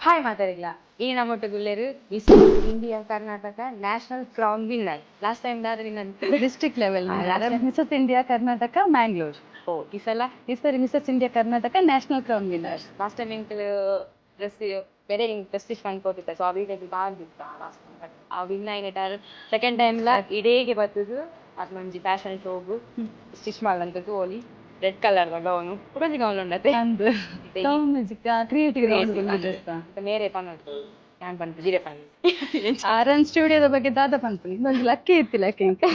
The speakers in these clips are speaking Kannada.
ಹಾಯ್ ಮಾತಾಡಿಲ್ಲ ಈ ನಮ್ಮ ಗುಳ್ಳೇರು miss India Karnataka national crown winner last time district level Mrs India Karnataka Mangalore. ಓ ಈ ಸಲ ಈ ಸರಿ Mrs India Karnataka national crown winner. Last time dress ಬೇರೆ ಪ್ರೆಸ್ಟೀಜ್ ಫಂಡ್ ಕೊಟ್ಟಿದ್ದೆ ಸೊ ಆ ವೀಡಿಯೋಗೆ ಬಾಗಿತ್ತು ಆ ವಿನ್ ಆಗಿಟ್ಟಾರು ಸೆಕೆಂಡ್ ಟೈಮ್ಲ ಇಡೇಗೆ ಬರ್ತದು ಅದು ಮಂಜಿ ಫ್ಯಾಷನ್ ಶೋಗು ಸ್ಟಿಚ್ ಮಾಡಂತದ್ದು ಓಲಿ ರೆಡ್ ಕಲರ್ ಗೌನು ಪುರಂಜಿ ಗೌನ್ ಉಂಡತೆ ಅಂದು ಕ್ರಿಯೇಟಿವ್ ಮೇರೆ ಪನ್ನೊಟ್ಟು ನಾನು ಬಂತು ಜೀರೆ ಪನ್ನ ಆರನ್ ಸ್ಟುಡಿಯೋದ ಬಗ್ಗೆ ದಾದ ಪನ್ಪುನಿ ಒಂದು ಲಕ್ಕಿ ಇತ್ತಿಲ್ಲ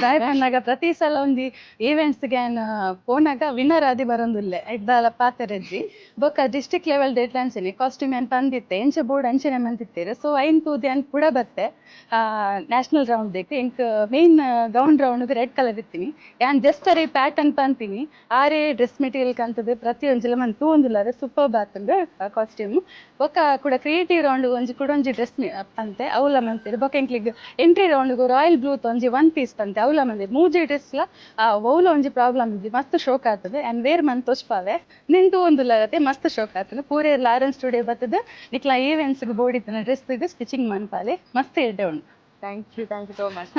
ದಾಯ ಪನ್ನಾಗ ಪ್ರತಿ ಸಲ ಒಂದು ಈವೆಂಟ್ಸ್ಗೆ ಪೋನಾಗ ವಿನ್ನರ್ ಆದಿ ಬರೋದಿಲ್ಲ ಇದ್ದಾಲ ಪಾತೆರಜ್ಜಿ ಬೊಕ್ಕ ಡಿಸ್ಟ್ರಿಕ್ಟ್ ಲೆವೆಲ್ ಡೇಟ್ ಅನ್ಸೇನೆ ಕಾಸ್ಟ್ಯೂಮ್ ಏನು ತಂದಿತ್ತೆ ಎಂಚೆ ಬೋರ್ಡ್ ಅಂಚೆನೆ ಮಂತಿತ್ತೇರು ಸೊ ಐನ್ ತೂದಿ ಅನ್ ಕೂಡ ಬತ್ತೆ ನ್ಯಾಷನಲ್ ರೌಂಡ್ ಬೇಕು ಎಂಕ್ main gown round red colour ಇತ್ತೀನಿ ಯಾನ್ ಜಸ್ಟ್ ಅರೆ ಪ್ಯಾಟರ್ನ್ ಪಂತೀನಿ ಆರೇ ಡ್ರೆಸ್ ಮೆಟೀರಿಯಲ್ ಕಂತದ್ದು ಪ್ರತಿಯೊಂಜಿಲ್ಲ ಮನ್ ತೂಂದಿಲ್ಲಾರೆ ಸೂಪರ್ ಬಾತಂದು ಕಾಸ್ಟ್ಯೂಮ್ ಬೊಕ್ಕ ಕೂಡ ಕ್ರಿಯೇಟಿವ್ ರೌಂಡ್ ಒಂಜಿ ಕೂಡ ಒಂಜಿ ಡ್ರೆಸ್ ಪಂತೆ ಅವಲ ಮಂತಿರು ಬೊಕ್ಕ ಎಂಕ್ಲಿಗ್ ಎಂಟ್ರಿ ರೌಂಡ್ಗು ರಾಯಲ್ ಬ್ಲೂ ಒಂಜಿ ಒನ್ ಪೀಸ್ ಪಂತೆ ಅವಲ ಮಂದಿರು ಮೂಜಿ ಡ್ರೆಸ್ಲ ಅವಲ ಒಂಜಿ ಪ್ರಾಬ್ಲಮ್ ಇದ್ದಿ ಮಸ್ತ್ ಶೋಕ್ ಆಗ್ತದೆ ಆ್ಯಂಡ್ ವೇರ್ ಮನ್ ತೋಚ್ಪಾವೆ ನಿಂತು ಒಂದುಲ್ಲಗತ್ತೆ ಮಸ್ತ್ ಶೋಕ್ ಆಗ್ತದೆ ಪೂರೇ ಲಾರೆನ್ಸ್ ಸ್ಟುಡಿಯೋ ಬರ್ತದೆ ನಿಕ್ಲ ಈವೆಂಟ್ಸ್ಗೆ ಬೋಡಿತ್ತನ ಡ್ರೆಸ್ಗೆ ಸ್ಟಿಚಿಂಗ್ ಮನ್ಪಾಲೆ ಮಸ್ತ್ ಎಡ್ಡೆ ಉಂಟು. Thank you so much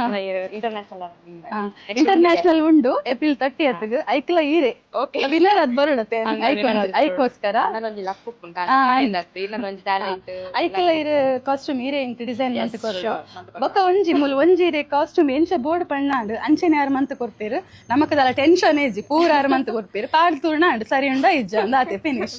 international ಉಂಡು ಏಪ್ರಿಲ್ 30th ಐಕ್ಲ ಈರೆ ವಿನ್ನರ್ ಅದ್ ಬರೋಡತ್ತೆ ಐಕೋಸ್ಕರ ಐಕ್ಲ ಈರೆ ಕಾಸ್ಟ್ಯೂಮ್ ಈರೆ ಇಂಕ್ ಡಿಸೈನ್ ಮಂತ್ ಕೊರೋಡು ಬೊಕ್ಕ ಒಂಜಿ ಮೂಲ ಒಂಜಿ ಈರೆ ಕಾಸ್ಟ್ಯೂಮ್ ಎಂಚ ಬೋರ್ಡ್ ಪಣ್ಣಾಂಡು ಅಂಚೆನೆ ಯಾರು ಮಂತ್ ಕೊಡ್ತೀರು ನಮಕದಲ್ಲ ಟೆನ್ಷನ್ ಏಜಿ ಪೂರ ಯಾರು ಮಂತ್ ಕೊಡ್ತೀರು ಪಾಡ್ ತೂರ್ನಾಂಡು ಸರಿ ಉಂಡ ಇಜ್ಜ ಅಂದ ಆತೆ ಫಿನಿಶ್.